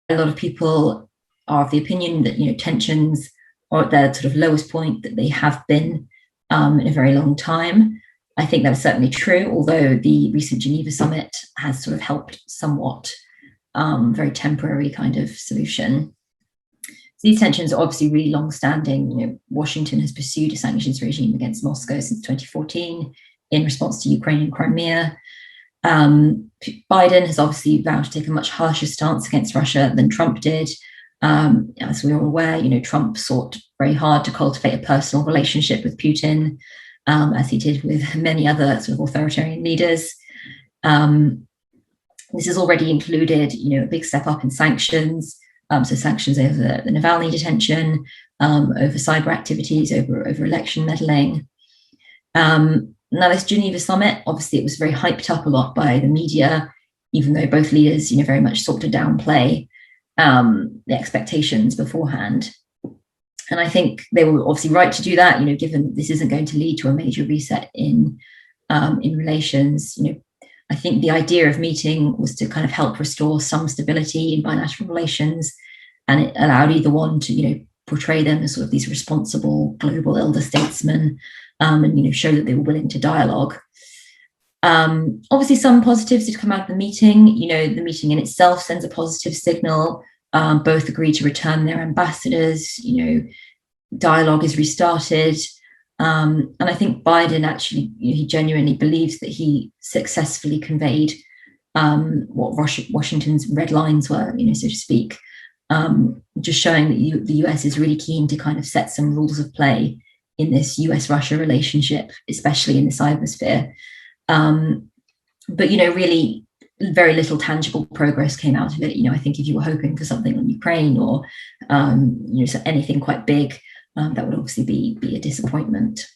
a lot of people are of the opinion that, tensions are at their sort of lowest point that they have been in a very long time. I think that is certainly true, although the recent Geneva summit has sort of helped somewhat, very temporary kind of solution. So these tensions are obviously really long-standing. Washington has pursued a sanctions regime against Moscow since 2014 in response to Ukraine and Crimea. Biden has obviously vowed to take a much harsher stance against Russia than Trump did. As we're all aware, Trump sought very hard to cultivate a personal relationship with Putin, as he did with many other sort of authoritarian leaders. This has already included, a big step up in sanctions. So sanctions over the Navalny detention, over cyber activities, over election meddling. Now, this Geneva summit, obviously, it was very hyped up a lot by the media, even though both leaders, very much sought to downplay the expectations beforehand. And I think they were obviously right to do that, given this isn't going to lead to a major reset in relations. I think the idea of meeting was to kind of help restore some stability in bilateral relations, and it allowed either one to, portray them as sort of these responsible global elder statesmen, and show that they were willing to dialogue. Obviously, some positives did come out of the meeting. The meeting in itself sends a positive signal. Both agreed to return their ambassadors. Dialogue is restarted. And I think Biden actually, he genuinely believes that he successfully conveyed what Washington's red lines were, so to speak, just showing that the US is really keen to kind of set some rules of play in this US-Russia relationship, especially in the cybersphere. But, really very little tangible progress came out of it. I think if you were hoping for something on Ukraine or, so anything quite big, that would obviously be a disappointment.